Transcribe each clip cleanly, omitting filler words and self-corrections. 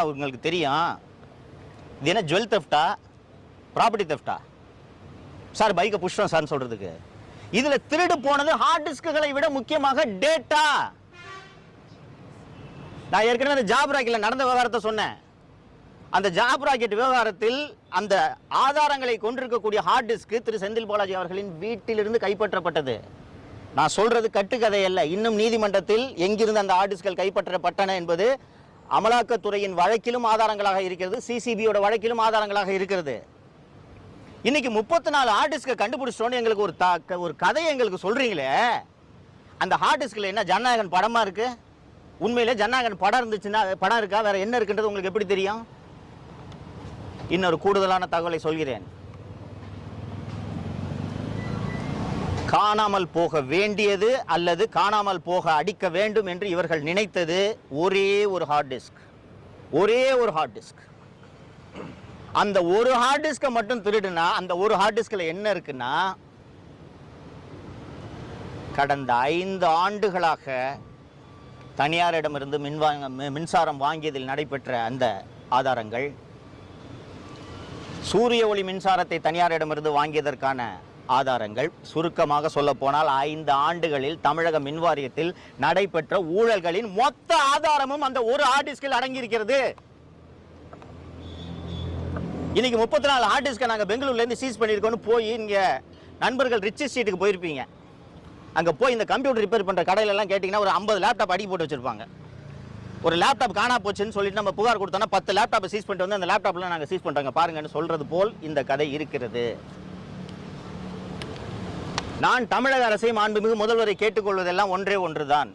உங்களுக்கு தெரியும் இது என்ன ஜுவல் தெஃப்டா ப்ராப்பர்ட்டி தெஃப்டா சார் பைக்கை புஷ்டம் சார்னு சொல்றதுக்கு இதுல திருடு போனது ஹார்ட் டிஸ்க்குகளை விட முக்கியமாக டேட்டா. நான் ஏற்கனவே அந்த ஜாப் ராக்கெட்ல நடந்த விவகாரத்தை சொன்னேன். அந்த ஜாப் ராக்கெட் விவகாரத்தில் அந்த ஆதாரங்களை கொண்டிருக்கக்கூடிய ஹார்ட் டிஸ்க் திரு செந்தில் பாலாஜி அவர்களின் வீட்டிலிருந்து கைப்பற்றப்பட்டது. நான் சொல்றது கட்டுக்கதை அல்ல. இன்னும் நீதிமன்றத்தில் எங்கிருந்து அந்த ஹார்ட் டிஸ்கள் கைப்பற்றப்பட்டன என்பது அமலாக்கத்துறையின் வழக்கிலும் ஆதாரங்களாக இருக்கிறது, சிசிபியோட வழக்கிலும் ஆதாரங்களாக இருக்கிறது. இன்னைக்கு 34 ஹார்ட் டிஸ்கை கண்டுபிடிச்சோன்னு எங்களுக்கு ஒரு கதையை எங்களுக்கு சொல்றீங்களே. அந்த ஹார்ட் டிஸ்கில் என்ன ஜனநாயகன் படமா இருக்கு? உண்மையிலே ஜனநாயகன் படம் இருந்துச்சுன்னா படம் இருக்கா? வேற என்ன இருக்குன்றது உங்களுக்கு எப்படி தெரியும்? இன்னொரு கூடுதலான தகவலை சொல்கிறேன். காணாமல் போக வேண்டியது அல்லது காணாமல் போக அடிக்க வேண்டும் என்று இவர்கள் நினைத்தது ஒரே ஒரு ஹார்ட் டிஸ்க், ஒரே ஒரு ஹார்ட் டிஸ்க். அந்த ஒரு ஹார்ட் டிஸ்கை மட்டும் திருடுனா அந்த ஒரு ஹார்ட் டிஸ்கில் என்ன இருக்குன்னா, கடந்த 5 ஆண்டுகளாக தனியாரிடமிருந்து மின்சாரம் வாங்கியதில் நடைபெற்ற அந்த ஆதாரங்கள், சூரிய ஒளி மின்சாரத்தை தனியாரிடமிருந்து வாங்கியதற்கான ஆதாரங்கள், சுருக்கமாக சொல்ல போனால் 5 ஆண்டுகளில் தமிழக மின் வாரியத்தில் நடைபெற்ற ஊழல்களின் மொத்த ஆதாரமும் அந்த ஒரு ஹார்ட் டிஸ்கில் அடங்கியிருக்கிறது. இன்னைக்கு 34 ஹார்ட் டிஸ்கை நாங்கள் பெங்களூர்லேருந்து சீஸ் பண்ணியிருக்கோன்னு போய் இங்கே நண்பர்கள் ரிச் ஸ்ட்ரீட்டுக்கு போயிருப்பீங்க. அங்கே போய் இந்த கம்ப்யூட்டர் ரிப்பேர் பண்ணுற கடையிலலாம் கேட்டிங்கன்னா ஒரு 50 லேப்டாப் அடி போட்டு வச்சுருப்பாங்க. ஒரு லேப்டாப் காணா போச்சுன்னு சொல்லிட்டு நம்ம புகார் கொடுத்தோன்னா 10 லேப்டாப்பை சீஸ் பண்ணிட்டு வந்து அந்த லேப்டாப்லாம் நாங்கள் சீஸ் பண்ணுறாங்க பாருங்கன்னு சொல்கிறது போல் இந்த கதை இருக்கிறது. நான் தமிழக அரசை மாண்புமிகு முதல்வரை கேட்டுக்கொள்வதெல்லாம் ஒன்றே ஒன்றுதான்.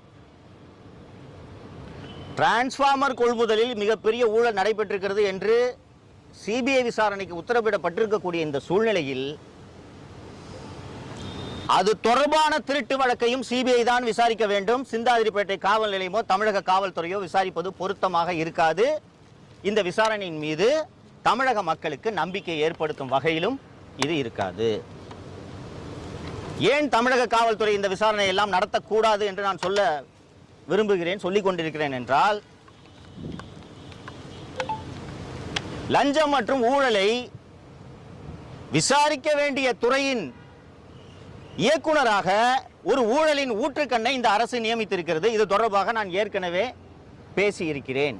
டிரான்ஸ்ஃபார்மர் கொள்முதலில் மிகப்பெரிய ஊழல் நடைபெற்றிருக்கிறது என்று சிபிஐ விசாரணைக்கு உத்தரவிடப்பட்டிருக்கக்கூடிய இந்த சூழ்நிலையில் அது தொடர்பான திருட்டு வழக்கையும் சிபிஐ தான் விசாரிக்க வேண்டும். சிந்தாதிரிப்பேட்டை காவல் நிலையமோ தமிழக காவல்துறையோ விசாரிப்பது பொருத்தமாக இருக்காது. இந்த விசாரணையின் மீது தமிழக மக்களுக்கு நம்பிக்கை ஏற்படுத்தும் வகையிலும் இது இருக்காது. ஏன் தமிழக காவல்துறை இந்த விசாரணை எல்லாம் நடத்தக்கூடாது என்று நான் சொல்ல விரும்புகிறேன், சொல்லிக் கொண்டிருக்கிறேன் என்றால், லஞ்சம் மற்றும் ஊழலை விசாரிக்க வேண்டிய துறையின் இயக்குனராக ஒரு ஊழலின் ஊற்றுக்கண்ணை இந்த அரசு நியமித்திருக்கிறது. இது தொடர்பாக நான் ஏற்கனவே பேசியிருக்கிறேன்.